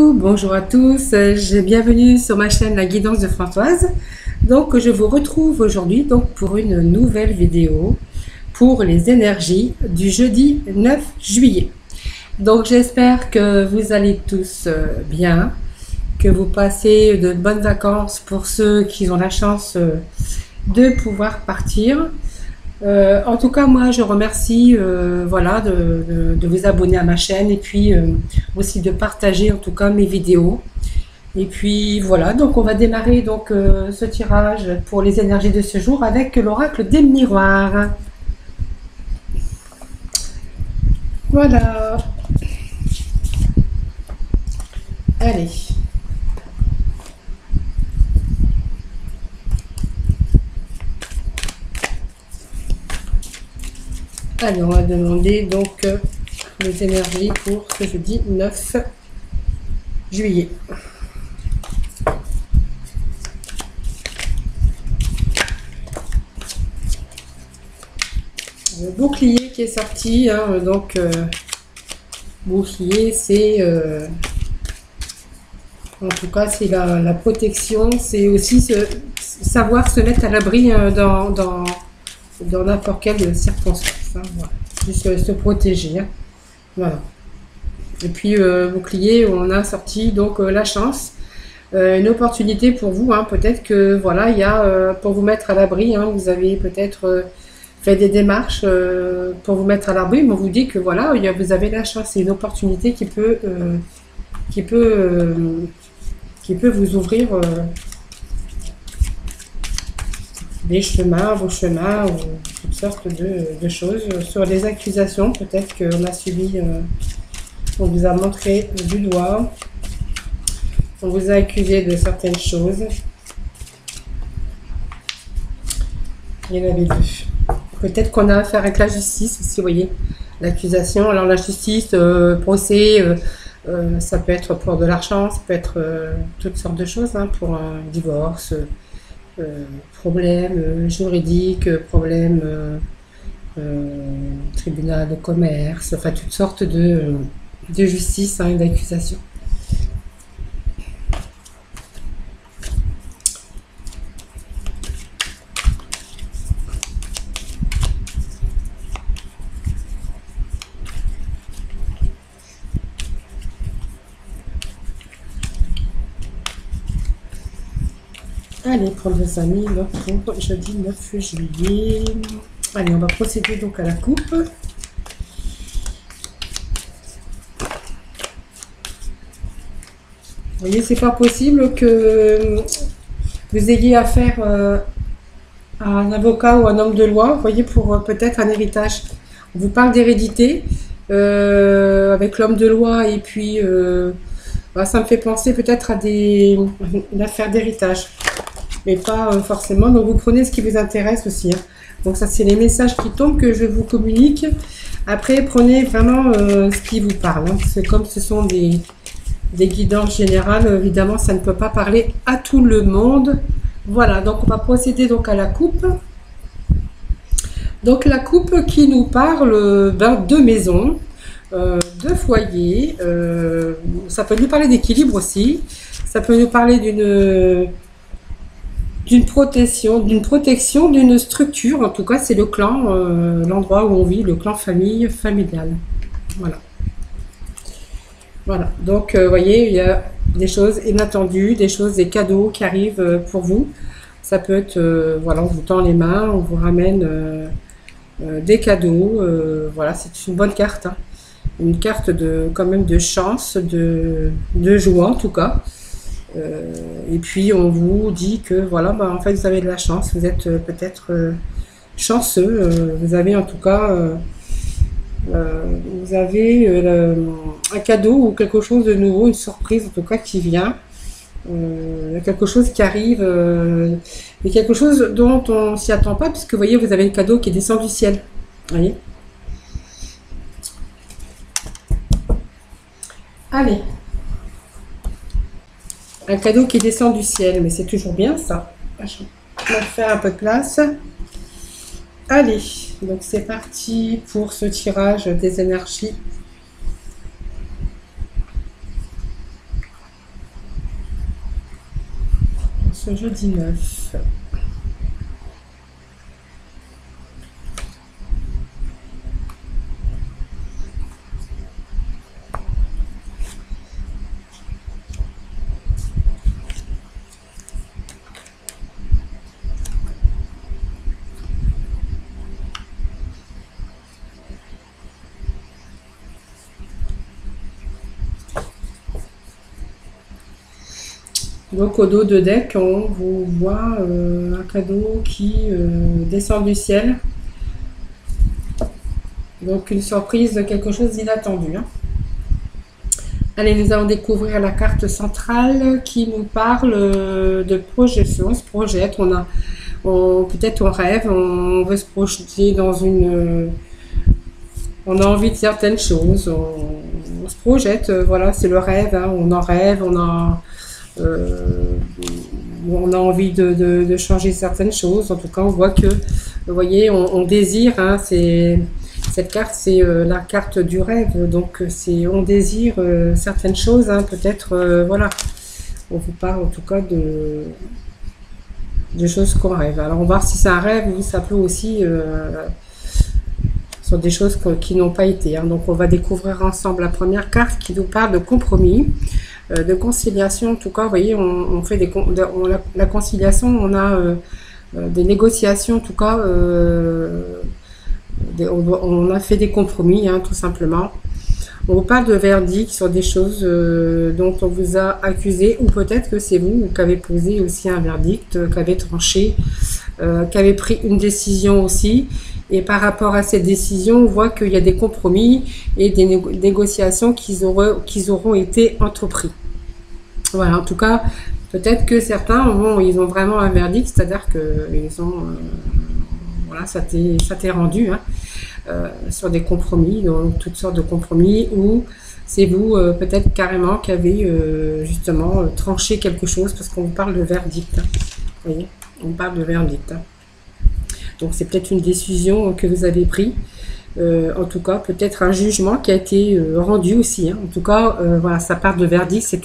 Coucou, bonjour à tous, bienvenue sur ma chaîne La Guidance de Françoise. Donc je vous retrouve aujourd'hui pour une nouvelle vidéo pour les énergies du jeudi 9 juillet. Donc j'espère que vous allez tous bien, que vous passez de bonnes vacances pour ceux qui ont la chance de pouvoir partir. En tout cas, moi, je remercie voilà, de vous abonner à ma chaîne et puis aussi de partager en tout cas mes vidéos. Et puis voilà, donc on va démarrer ce tirage pour les énergies de ce jour avec l'oracle des miroirs. Voilà. Allez. Allez, on va demander les énergies pour ce jeudi 9 juillet. Le bouclier qui est sorti, hein, bouclier, c'est en tout cas c'est la protection, c'est aussi savoir se mettre à l'abri dans n'importe quelle circonstance. Hein, voilà. Juste se protéger. Hein. Voilà. Et puis bouclier, on a sorti la chance, une opportunité pour vous. Hein, peut-être que voilà, il y a pour vous mettre à l'abri. Hein, vous avez peut-être fait des démarches pour vous mettre à l'abri, mais on vous dit que voilà, vous avez la chance, c'est une opportunité qui peut vous ouvrir des chemins, vos chemins, ou toutes sortes de choses. Sur les accusations, peut-être qu'on a subi, on vous a montré du doigt, on vous a accusé de certaines choses. Il y en avait deux. Peut-être qu'on a affaire avec la justice aussi, vous voyez, l'accusation. Alors la justice, procès, ça peut être pour de l'argent, ça peut être toutes sortes de choses, hein, pour un divorce, problème juridique, problème tribunal de commerce, enfin toutes sortes de justice, hein, et d'accusation. Allez, prendre les amis, pour jeudi 9 juillet. Allez, on va procéder à la coupe. Vous voyez, c'est pas possible que vous ayez affaire à un avocat ou un homme de loi, vous voyez, pour peut-être un héritage. On vous parle d'hérédité avec l'homme de loi et puis ça me fait penser peut-être à une affaire d'héritage. Mais pas forcément. Donc vous prenez ce qui vous intéresse aussi. Hein. Donc ça, c'est les messages qui tombent que je vous communique. Après, prenez vraiment ce qui vous parle. Hein. C'est comme ce sont des guidances générales, évidemment, ça ne peut pas parler à tout le monde. Voilà, donc on va procéder à la coupe. Donc la coupe qui nous parle de maison, de foyer. Ça peut nous parler d'équilibre aussi. Ça peut nous parler d'une protection, d'une structure. En tout cas, c'est le clan, l'endroit où on vit, le clan famille, familial. Voilà. Voilà. Donc, vous voyez, il y a des choses inattendues, des cadeaux qui arrivent pour vous. Ça peut être, voilà, on vous tend les mains, on vous ramène des cadeaux. Voilà, c'est une bonne carte. Hein. Une carte quand même de chance, de joie en tout cas. Et puis on vous dit que voilà, en fait vous avez de la chance, vous êtes peut-être chanceux, vous avez en tout cas vous avez un cadeau ou quelque chose de nouveau, une surprise en tout cas qui vient, quelque chose qui arrive, mais quelque chose dont on ne s'y attend pas, puisque vous voyez, vous avez le cadeau qui descend du ciel, vous voyez. Allez. Un cadeau qui descend du ciel, mais c'est toujours bien ça. On va faire un peu de place. Allez, donc c'est parti pour ce tirage des énergies ce jeudi 9. Donc au dos de deck, on vous voit un cadeau qui descend du ciel. Donc une surprise, quelque chose d'inattendu. Hein. Allez, nous allons découvrir la carte centrale qui nous parle de projection. On se projette, peut-être on rêve, on veut se projeter dans une... on a envie de certaines choses, on se projette, voilà, c'est le rêve, hein, on en rêve, on a envie de changer certaines choses. En tout cas, on voit que, vous voyez, on désire, hein, cette carte, c'est la carte du rêve, donc on désire certaines choses, hein, peut-être, voilà, on vous parle en tout cas de choses qu'on rêve. Alors, on va voir si c'est un rêve ou ça peut aussi sont des choses qui n'ont pas été. Hein. Donc, on va découvrir ensemble la première carte qui nous parle de compromis. De conciliation, en tout cas, vous voyez, on fait la conciliation, on a des négociations, en tout cas, on a fait des compromis, hein, tout simplement. On vous parle de verdict sur des choses dont on vous a accusé, ou peut-être que c'est vous qui avez posé aussi un verdict, qui avez tranché, qui avez pris une décision aussi. Et par rapport à cette décision, on voit qu'il y a des compromis et des négociations qui auront été entrepris. Voilà, en tout cas, peut-être que certains, ils ont vraiment un verdict, c'est-à-dire qu'ils ont, voilà, ça t'est rendu, hein, sur des compromis, donc toutes sortes de compromis, ou c'est vous, peut-être carrément, qui avez justement tranché quelque chose, parce qu'on parle de verdict. Hein, vous voyez, on parle de verdict. Hein. Donc c'est peut-être une décision que vous avez prise, en tout cas peut-être un jugement qui a été rendu aussi. Hein. En tout cas, voilà, ça part de verdict, c'est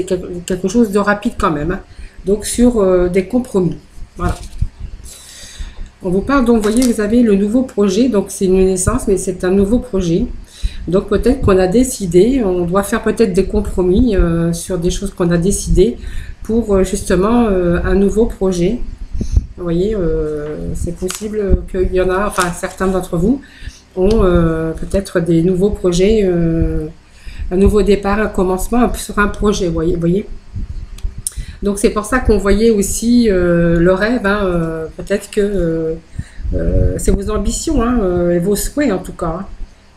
quelque chose de rapide quand même. Hein. Donc sur des compromis. Voilà. On vous parle donc, vous voyez, vous avez le nouveau projet, donc c'est une naissance, mais c'est un nouveau projet. Donc peut-être qu'on a décidé, on doit faire peut-être des compromis sur des choses qu'on a décidées pour justement un nouveau projet. Vous voyez, c'est possible qu'il y en a, enfin certains d'entre vous ont peut-être des nouveaux projets, un nouveau départ, un commencement sur un projet, vous voyez. Donc c'est pour ça qu'on voyait aussi le rêve, hein, peut-être que c'est vos ambitions, hein, et vos souhaits en tout cas. Hein.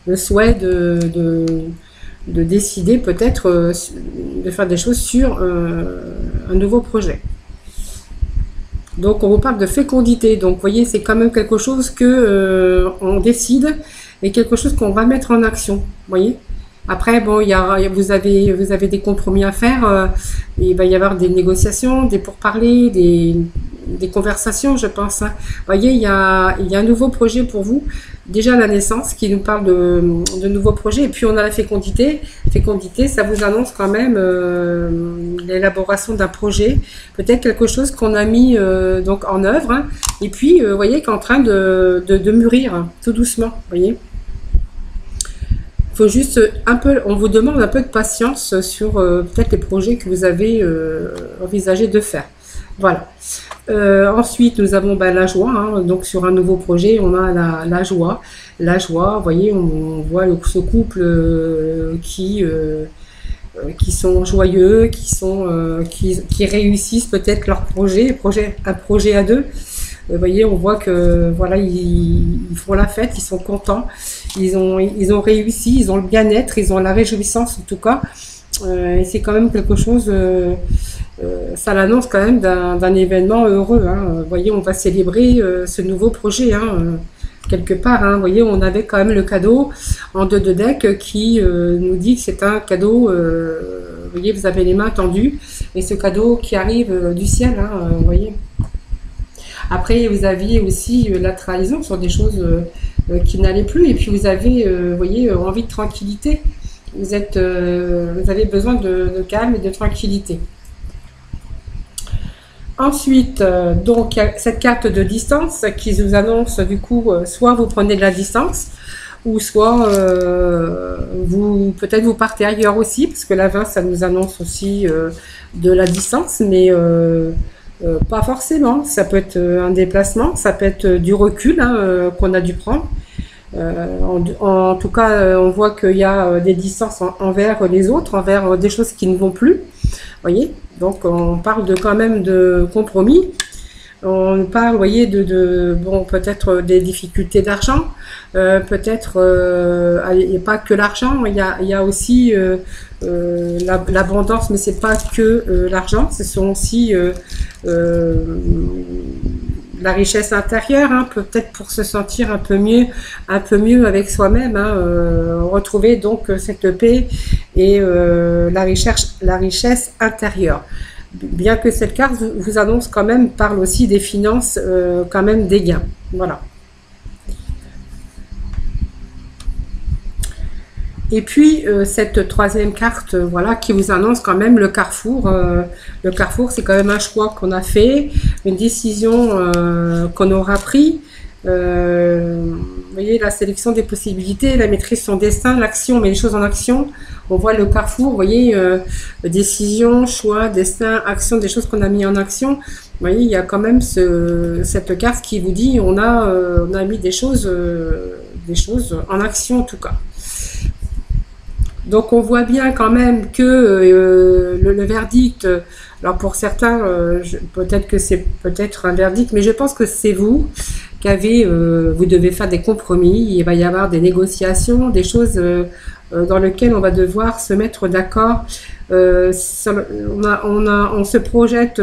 Le souhait de décider peut-être de faire des choses sur un nouveau projet. Donc on vous parle de fécondité, donc vous voyez c'est quand même quelque chose que on décide et quelque chose qu'on va mettre en action, vous voyez. Après bon, vous avez des compromis à faire, il va y avoir des négociations, des pourparlers, des conversations, je pense. Hein. Vous voyez, il y a un nouveau projet pour vous. Déjà la naissance qui nous parle de nouveaux projets, et puis on a la fécondité. Fécondité, ça vous annonce quand même l'élaboration d'un projet, peut-être quelque chose qu'on a mis donc en œuvre, hein. Et puis vous voyez qu'en train de mûrir, hein, tout doucement, vous voyez. Il faut juste un peu, on vous demande un peu de patience sur peut-être les projets que vous avez envisagé de faire. Voilà. Ensuite, nous avons la joie. Hein. Donc, sur un nouveau projet, on a la joie. La joie, vous voyez, on voit ce couple qui sont joyeux, qui réussissent peut-être leur projet, un projet à deux. Vous voyez, on voit que voilà, ils font la fête, ils sont contents, ils ont réussi, ils ont le bien-être, ils ont la réjouissance en tout cas. Et c'est quand même quelque chose, ça l'annonce quand même d'un événement heureux. Hein. Vous voyez, on va célébrer ce nouveau projet, hein, quelque part. Hein. Vous voyez, on avait quand même le cadeau en 2 de deck qui nous dit que c'est un cadeau, vous voyez, vous avez les mains tendues, et ce cadeau qui arrive du ciel, hein, vous voyez. Après, vous aviez aussi la trahison sur des choses qui n'allaient plus, et puis vous avez, vous voyez, envie de tranquillité. Vous avez besoin de calme et de tranquillité. Ensuite, donc, il y a cette carte de distance qui vous annonce, du coup, soit vous prenez de la distance, ou soit peut-être vous partez ailleurs aussi, parce que la 20, ça nous annonce aussi de la distance, mais pas forcément. Ça peut être un déplacement, ça peut être du recul hein, qu'on a dû prendre. En tout cas, on voit qu'il y a des distances envers les autres, envers des choses qui ne vont plus. Voyez, donc on parle quand même de compromis. On parle, vous voyez, bon, peut-être des difficultés d'argent, peut-être, il n'y a pas que l'argent, il y a aussi l'abondance, mais c'est pas que l'argent, ce sont aussi la richesse intérieure, hein, peut-être pour se sentir un peu mieux avec soi-même, hein, retrouver donc cette paix et la richesse intérieure. Bien que cette carte vous annonce quand même, parle aussi des finances, quand même des gains. Voilà. Et puis cette troisième carte, voilà, qui vous annonce quand même le carrefour. Le carrefour, c'est quand même un choix qu'on a fait, une décision qu'on aura pris. Vous voyez, la sélection des possibilités, la maîtrise de son destin, l'action, mais les choses en action. On voit le carrefour, vous voyez, décision, choix, destin, action, des choses qu'on a mis en action. Vous voyez, il y a quand même cette carte qui vous dit on a mis des choses en action en tout cas. Donc on voit bien quand même que le verdict, alors pour certains, peut-être que c'est peut-être un verdict, mais je pense que c'est vous qui vous devez faire des compromis, il va y avoir des négociations, des choses dans lesquelles on va devoir se mettre d'accord. On se projette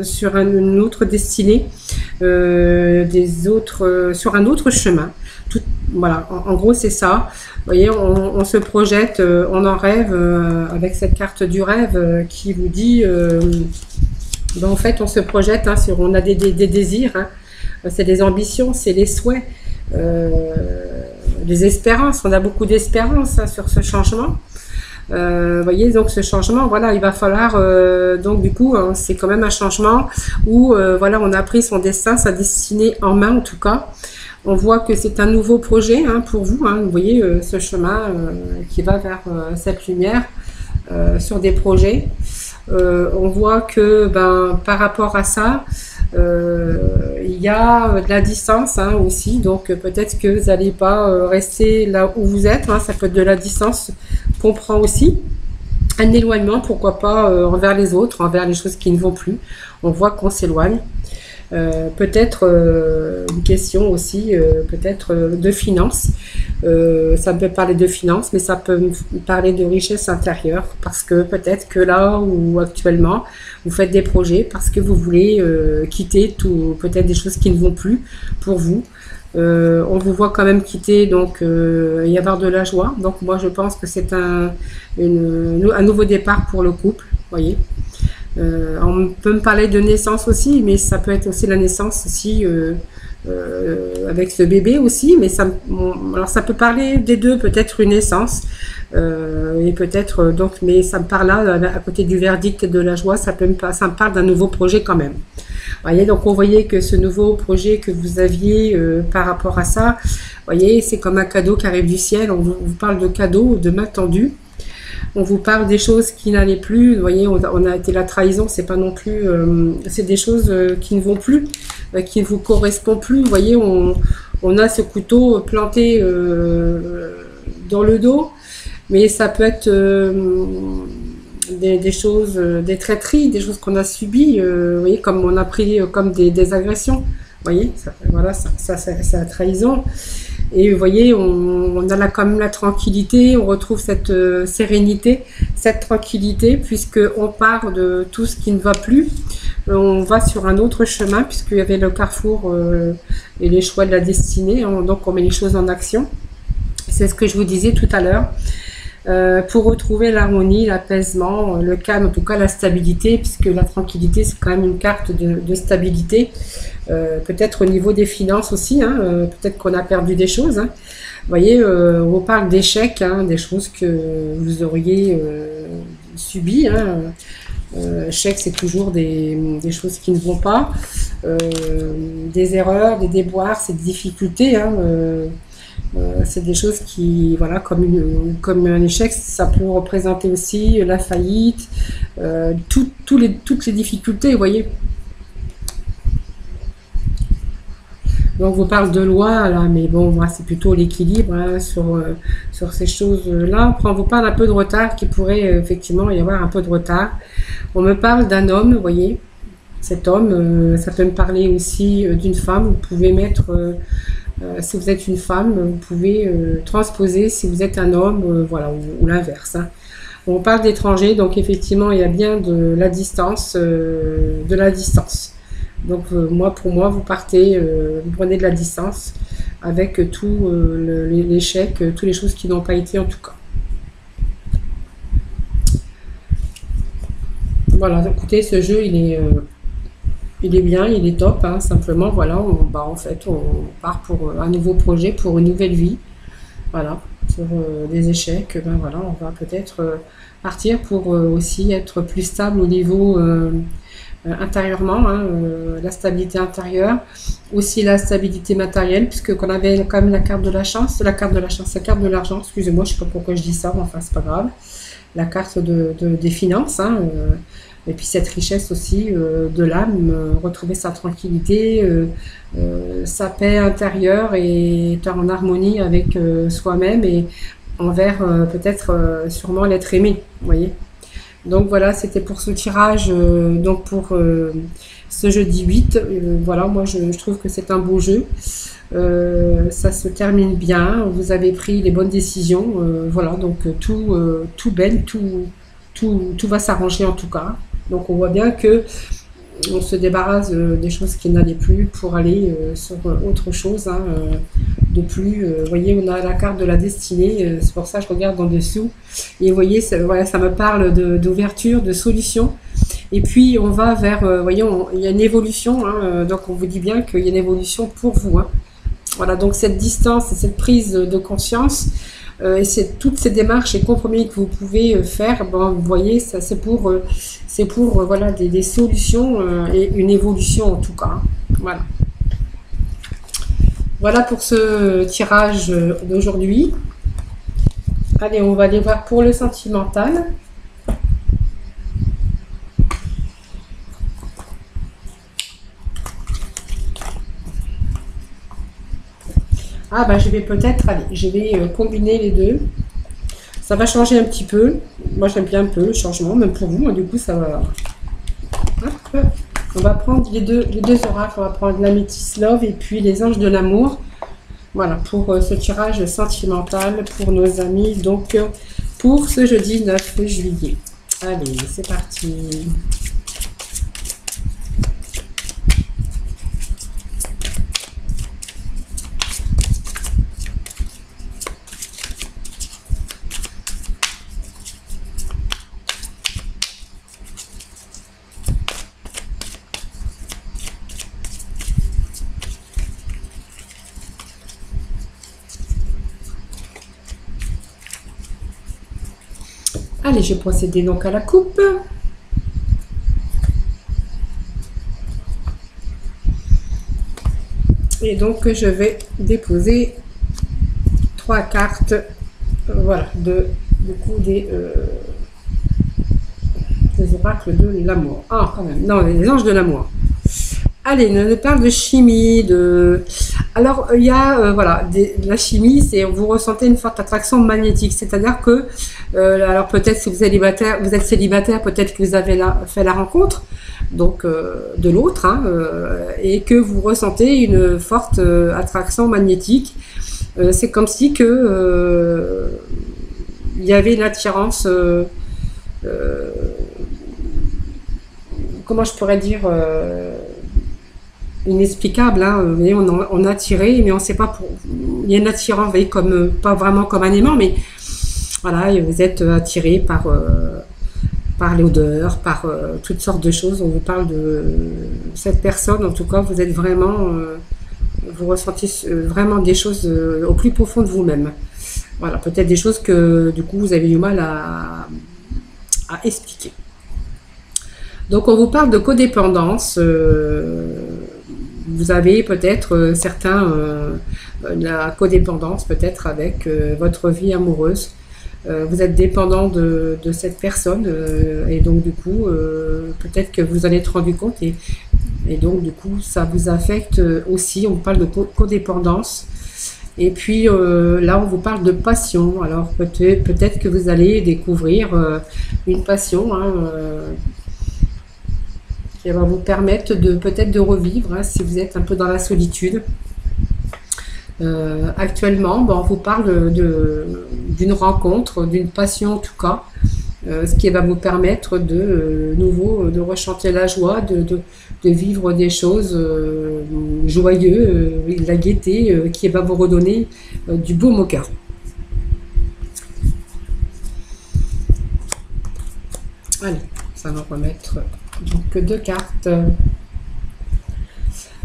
sur une autre destinée, sur un autre chemin. Voilà, en gros c'est ça. Vous voyez, on se projette, on en rêve avec cette carte du rêve qui vous dit, ben en fait on se projette, hein, on a des désirs, hein, c'est des ambitions, c'est les souhaits, des espérances, on a beaucoup d'espérances hein, sur ce changement. Vous voyez, donc ce changement, voilà, il va falloir, donc du coup, hein, c'est quand même un changement où, voilà, on a pris son destin, sa destinée en main en tout cas. On voit que c'est un nouveau projet hein, pour vous, hein, vous voyez ce chemin qui va vers cette lumière sur des projets. On voit que par rapport à ça, il y a de la distance hein, aussi, donc peut-être que vous n'allez pas rester là où vous êtes, hein, ça peut être de la distance qu'on prend aussi. Un éloignement, pourquoi pas, envers les autres, envers les choses qui ne vont plus. On voit qu'on s'éloigne. Peut-être une question aussi, peut-être de finances. Ça peut parler de finances, mais ça peut me parler de richesse intérieure, parce que peut-être que là où actuellement vous faites des projets, parce que vous voulez quitter tout, peut-être des choses qui ne vont plus pour vous. On vous voit quand même quitter, donc y avoir de la joie. Donc moi je pense que c'est un nouveau départ pour le couple, voyez. On peut me parler de naissance aussi, mais ça peut être aussi la naissance aussi avec ce bébé aussi, mais alors ça peut parler des deux, peut-être une naissance et peut-être donc, mais ça me parle là à côté du verdict et de la joie, ça me parle d'un nouveau projet quand même. Voyez, donc on voyait que ce nouveau projet que vous aviez par rapport à ça, voyez, c'est comme un cadeau qui arrive du ciel. On vous parle de cadeau, de main tendue. On vous parle des choses qui n'allaient plus. Vous voyez, on a été la trahison, c'est pas non plus, c'est des choses qui ne vont plus, qui ne vous correspondent plus. Vous voyez, on a ce couteau planté dans le dos, mais ça peut être des choses, des traîtreries, des choses qu'on a subies. Vous voyez, comme on a pris comme des agressions. Vous voyez, voilà, ça c'est la trahison. Et vous voyez, on a là quand même la tranquillité, on retrouve cette sérénité, cette tranquillité, puisqu'on part de tout ce qui ne va plus. On va sur un autre chemin, puisqu'il y avait le carrefour et les choix de la destinée. Donc on met les choses en action. C'est ce que je vous disais tout à l'heure. Pour retrouver l'harmonie, l'apaisement, le calme, en tout cas la stabilité, puisque la tranquillité c'est quand même une carte de stabilité, peut-être au niveau des finances aussi, hein, peut-être qu'on a perdu des choses. Hein. Vous voyez, on vous parle d'échecs, hein, des choses que vous auriez subies. Hein. Échec, c'est toujours des choses qui ne vont pas, des erreurs, des déboires, c'est des difficultés, hein, c'est des choses qui, voilà, comme un échec, ça peut représenter aussi la faillite, toutes les difficultés, vous voyez. Donc, on vous parle de loi, là, mais bon, moi, c'est plutôt l'équilibre hein, sur ces choses-là. Après, on vous parle un peu de retard, qui pourrait effectivement y avoir un peu de retard. On me parle d'un homme, vous voyez, cet homme, ça peut me parler aussi d'une femme. Vous pouvez mettre, si vous êtes une femme, vous pouvez transposer si vous êtes un homme, voilà, ou l'inverse. Hein. On parle d'étranger, donc effectivement, il y a bien de la distance, Donc pour moi, vous partez, vous prenez de la distance avec tout l'échec, toutes les choses qui n'ont pas été en tout cas. Voilà, écoutez, ce jeu, il est bien, il est top, hein, simplement, voilà, en fait, on part pour un nouveau projet, pour une nouvelle vie, voilà, sur des échecs, ben voilà, on va peut-être partir pour aussi être plus stable au niveau intérieurement, hein, la stabilité intérieure, aussi la stabilité matérielle, puisque qu'on avait quand même la carte de la chance, la carte de l'argent, excusez-moi, je sais pas pourquoi je dis ça, mais enfin c'est pas grave, la carte des finances, hein, et puis cette richesse aussi de l'âme, retrouver sa tranquillité, sa paix intérieure et être en harmonie avec soi-même et envers peut-être sûrement l'être aimé, vous voyez. Donc voilà, c'était pour ce tirage, donc pour ce jeudi 8. Voilà, moi je trouve que c'est un beau jeu. Ça se termine bien, vous avez pris les bonnes décisions. Voilà, donc tout baigne, tout va s'arranger en tout cas. Donc on voit bien que on se débarrasse des choses qui n'allaient plus pour aller sur autre chose, hein, de plus. Vous voyez, on a la carte de la destinée, c'est pour ça que je regarde en dessous. Et vous voyez, voilà, ça me parle d'ouverture, de solution. Et puis on va vers, vous voyez, il y a une évolution, hein, donc on vous dit bien qu'il y a une évolution pour vous. Hein. Voilà, donc cette distance et cette prise de conscience, et toutes ces démarches et compromis que vous pouvez faire, ben, vous voyez, ça c'est pour voilà, des solutions et une évolution en tout cas. Hein. Voilà. Voilà pour ce tirage d'aujourd'hui. Allez, on va aller voir pour le sentimental. Ah bah je vais peut-être, allez, je vais combiner les deux. Ça va changer un petit peu. Moi j'aime bien un peu le changement, même pour vous. Du coup ça va. Hop. On va prendre les deux oracles. On va prendre l'Améthyste Love et puis les anges de l'amour. Voilà pour ce tirage sentimental pour nos amis. Donc pour ce jeudi 9 juillet. Allez, c'est parti. Allez, je vais procéder donc à la coupe. Et donc, je vais déposer 3 cartes, voilà, du coup, des oracles de l'amour. Ah, quand même, non, les anges de l'amour. Allez, on parle de chimie, Alors, il y a, voilà, de la chimie, c'est vous ressentez une forte attraction magnétique, c'est-à-dire que, alors peut-être si vous êtes célibataire, peut-être que vous avez fait la rencontre, donc de l'autre, hein, et que vous ressentez une forte attraction magnétique. C'est comme si que il y avait une attirance, comment je pourrais dire, inexplicable, hein. Vous voyez, on a attiré, mais on ne sait pas il y a une attirance, vous voyez, comme, pas vraiment comme un aimant, mais voilà, vous êtes attiré par l'odeur, par toutes sortes de choses. On vous parle de cette personne, en tout cas, vous êtes vraiment, vous ressentez vraiment des choses au plus profond de vous-même. Voilà, peut-être des choses que, du coup, vous avez du mal à expliquer. Donc on vous parle de codépendance. Vous avez peut-être la codépendance peut-être avec votre vie amoureuse. Vous êtes dépendant de cette personne et donc du coup peut-être que vous en êtes rendu compte et donc du coup ça vous affecte aussi. On parle de codépendance. Et puis là, on vous parle de passion. Alors peut-être que vous allez découvrir une passion qui va vous permettre peut-être de revivre si vous êtes un peu dans la solitude. Actuellement, on vous parle d'une rencontre, d'une passion en tout cas, ce qui va vous permettre de nouveau de rechanter la joie, de vivre des choses joyeuses, de la gaieté qui va vous redonner du baume au cœur. Allez, ça va remettre donc 2 cartes.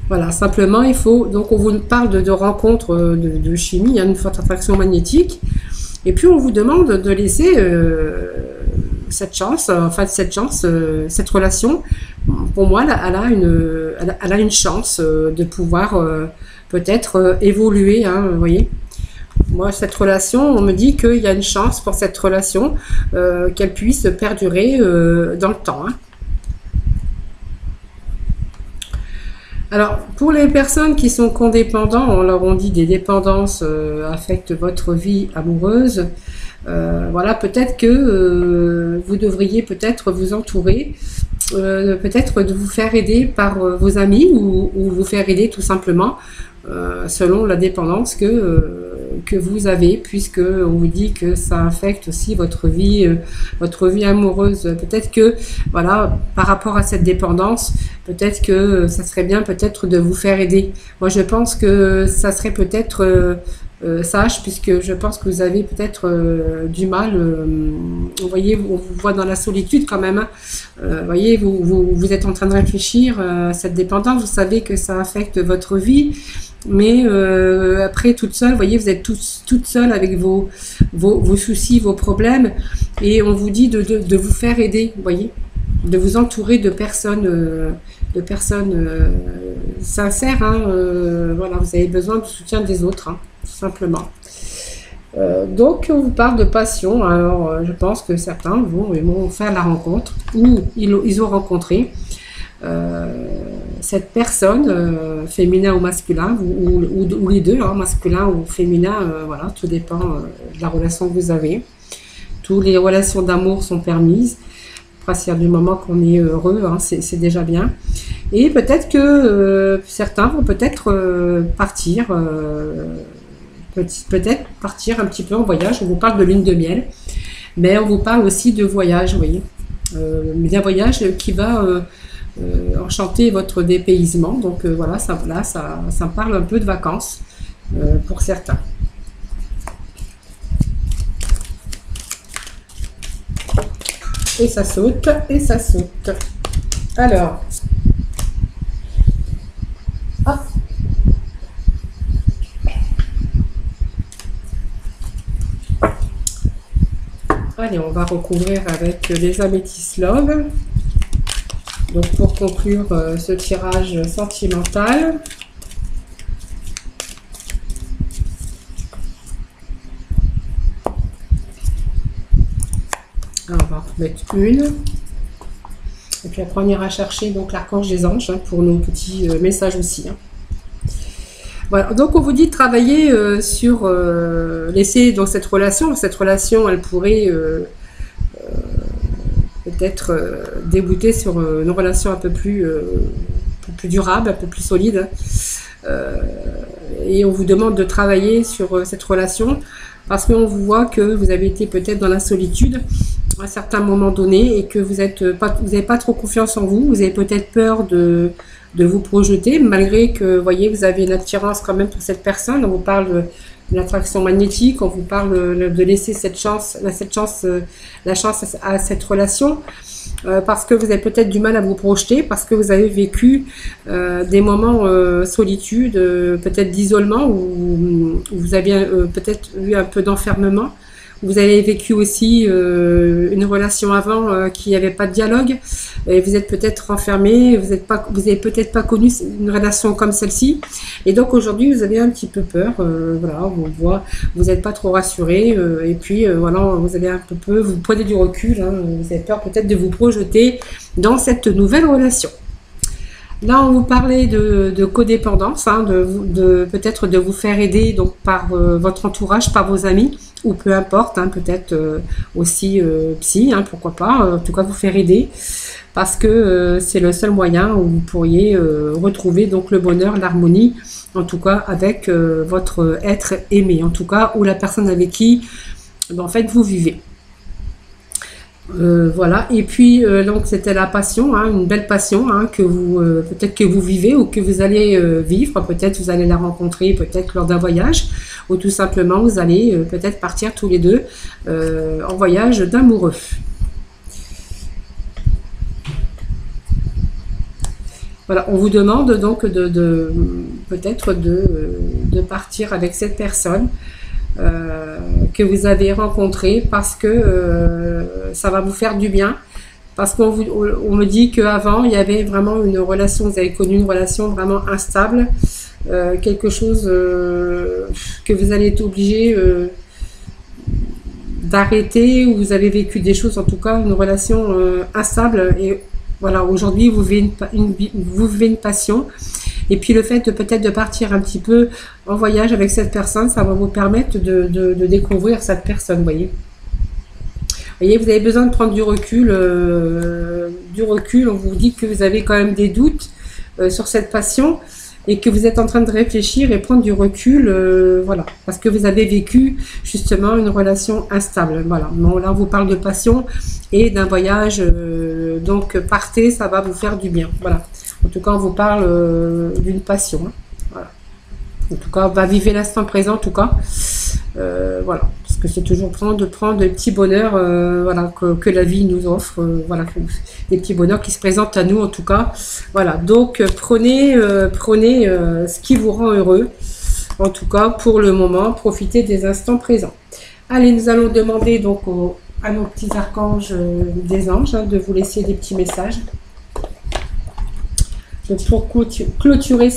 Voilà, simplement il faut, donc on vous parle de rencontres de chimie, une forte attraction magnétique, et puis on vous demande de laisser cette chance, cette relation. Pour moi, elle a une chance de pouvoir peut-être évoluer, vous voyez. Moi, cette relation, on me dit qu'il y a une chance pour cette relation qu'elle puisse perdurer dans le temps. Alors, pour les personnes qui sont codépendantes, on leur dit des dépendances affectent votre vie amoureuse. Voilà, peut-être que vous devriez peut-être vous entourer, peut-être de vous faire aider par vos amis ou vous faire aider tout simplement selon la dépendance que vous avez, puisque on vous dit que ça affecte aussi votre vie amoureuse. Peut-être que, voilà, par rapport à cette dépendance, peut-être que ça serait bien peut-être de vous faire aider. Moi, je pense que ça serait peut-être sage, puisque je pense que vous avez peut-être du mal. Vous voyez, on vous voit dans la solitude quand même. Vous voyez, vous êtes en train de réfléchir à cette dépendance. Vous savez que ça affecte votre vie. Mais après, toute seule, vous voyez, vous êtes toute seule avec vos soucis, vos problèmes. Et on vous dit de vous faire aider, vous voyez, de vous entourer de personnes sincères. Voilà, vous avez besoin du soutien des autres, tout simplement. Donc, on vous parle de passion. Alors, je pense que certains vont faire la rencontre ou ils ont rencontré cette personne, féminin ou masculin, ou les deux, masculin ou féminin, voilà, tout dépend de la relation que vous avez. Toutes les relations d'amour sont permises, à partir du moment qu'on est heureux, c'est déjà bien. Et peut-être que certains vont peut-être partir, peut-être partir un petit peu en voyage. On vous parle de lune de miel, mais on vous parle aussi de voyage, vous voyez, d'un voyage qui va enchanter votre dépaysement. Donc voilà, ça me parle un peu de vacances pour certains. Et ça saute, et ça saute. Alors, hop. Allez, on va recouvrir avec les améthystes love. Donc pour conclure ce tirage sentimental, alors, on va en mettre une. Et puis après on ira chercher donc l'archange des anges pour nos petits messages aussi. Voilà, donc on vous dit de travailler sur laisser dans cette relation. Cette relation, elle pourrait peut-être débouter sur une relation un peu plus durable, un peu plus solide. Et on vous demande de travailler sur cette relation parce qu'on vous voit que vous avez été peut-être dans la solitude à un certain moment donné et que vous n'avez pas trop confiance en vous. Vous avez peut-être peur de vous projeter, malgré que, vous voyez, vous avez une attirance quand même pour cette personne. On vous parle d'une attraction magnétique, on vous parle de laisser la chance à cette relation, parce que vous avez peut-être du mal à vous projeter, parce que vous avez vécu des moments solitude, peut-être d'isolement, où vous avez peut-être eu un peu d'enfermement, Vous avez vécu aussi une relation avant qui n'avait pas de dialogue et vous êtes peut-être renfermé, vous avez peut-être pas connu une relation comme celle-ci et donc aujourd'hui vous avez un petit peu peur, voilà, vous n'êtes pas trop rassuré et puis voilà, vous avez un peu vous prenez du recul, hein, vous avez peur peut-être de vous projeter dans cette nouvelle relation. Là, on vous parlait de codépendance, hein, peut-être de vous faire aider donc par votre entourage, par vos amis, ou peu importe, hein, peut-être aussi psy, hein, pourquoi pas, en tout cas vous faire aider, parce que c'est le seul moyen où vous pourriez retrouver donc le bonheur, l'harmonie, en tout cas avec votre être aimé, en tout cas, ou la personne avec qui en fait vous vivez. Voilà, et puis donc c'était la passion, hein, une belle passion hein, que vous peut-être que vous vivez ou que vous allez vivre, peut-être vous allez la rencontrer peut-être lors d'un voyage ou tout simplement vous allez peut-être partir tous les deux en voyage d'amoureux. Voilà, on vous demande donc peut-être de partir avec cette personne que vous avez rencontré parce que ça va vous faire du bien, parce qu'on me dit qu'avant il y avait vraiment une relation, vous avez connu une relation vraiment instable, quelque chose que vous allez être obligé d'arrêter, ou vous avez vécu des choses, en tout cas une relation instable, et voilà, aujourd'hui vous vivez une passion. Et puis le fait de peut-être de partir un petit peu en voyage avec cette personne, ça va vous permettre de découvrir cette personne, vous voyez. Vous voyez, vous avez besoin de prendre du recul. On vous dit que vous avez quand même des doutes sur cette passion et que vous êtes en train de réfléchir et prendre du recul, voilà, parce que vous avez vécu justement une relation instable. Voilà, bon, là on vous parle de passion et d'un voyage, donc partez, ça va vous faire du bien. Voilà. En tout cas, on vous parle d'une passion. Hein. Voilà. En tout cas, on va vivre l'instant présent, en tout cas. Voilà. Parce que c'est toujours prendre des petits bonheurs voilà, que la vie nous offre. Voilà. Des petits bonheurs qui se présentent à nous, en tout cas. Voilà. Donc, prenez ce qui vous rend heureux. En tout cas, pour le moment, profitez des instants présents. Allez, nous allons demander donc à nos petits archanges des anges hein, de vous laisser des petits messages. Donc pour clôturer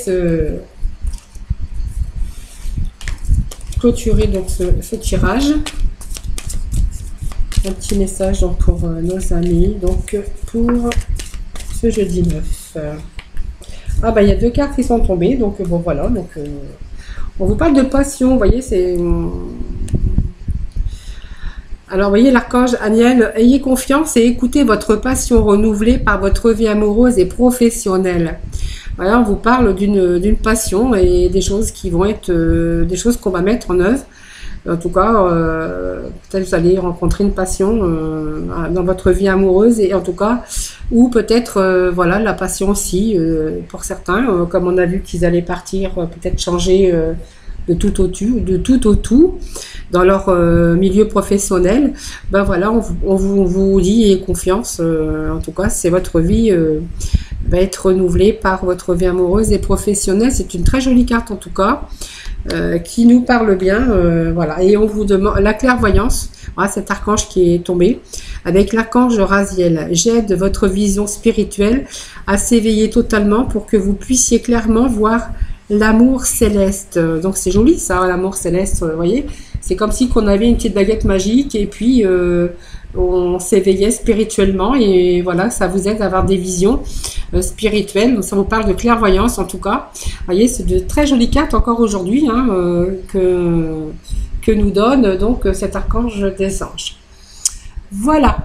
donc ce tirage, un petit message donc pour nos amis, donc pour ce jeudi 9. Ah bah il y a deux cartes qui sont tombées, donc bon voilà, donc on vous parle de passion, vous voyez, c'est... Alors, vous voyez, l'archange Aniel, ayez confiance et écoutez votre passion renouvelée par votre vie amoureuse et professionnelle. Voilà, on vous parle d'une passion et des choses qui vont être des choses qu'on va mettre en œuvre. En tout cas, peut-être vous allez rencontrer une passion dans votre vie amoureuse et en tout cas, ou peut-être voilà la passion aussi pour certains, comme on a vu qu'ils allaient partir, peut-être changer de tout au tout dans leur milieu professionnel. Ben voilà, on vous dit ayez confiance. En tout cas, c'est votre vie va être renouvelée par votre vie amoureuse et professionnelle. C'est une très jolie carte en tout cas. Qui nous parle bien, voilà, et on vous demande la clairvoyance, voilà, cet archange qui est tombé, avec l'archange Raziel. J'aide votre vision spirituelle à s'éveiller totalement pour que vous puissiez clairement voir l'amour céleste. Donc c'est joli ça, l'amour céleste, vous voyez, c'est comme si qu'on avait une petite baguette magique et puis on s'éveillait spirituellement et voilà, ça vous aide à avoir des visions spirituelles. Donc ça vous parle de clairvoyance en tout cas. Vous voyez, c'est de très jolies cartes encore aujourd'hui hein, que nous donne donc cet archange des anges. Voilà.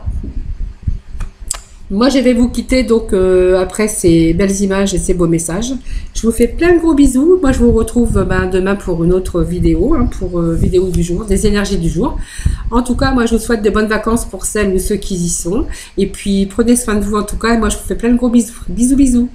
Moi, je vais vous quitter donc après ces belles images et ces beaux messages. Je vous fais plein de gros bisous. Moi, je vous retrouve demain pour une autre vidéo, hein, pour vidéo du jour, des énergies du jour. En tout cas, moi, je vous souhaite de bonnes vacances pour celles ou ceux qui y sont. Et puis, prenez soin de vous en tout cas. Et moi, je vous fais plein de gros bisous. Bisous, bisous.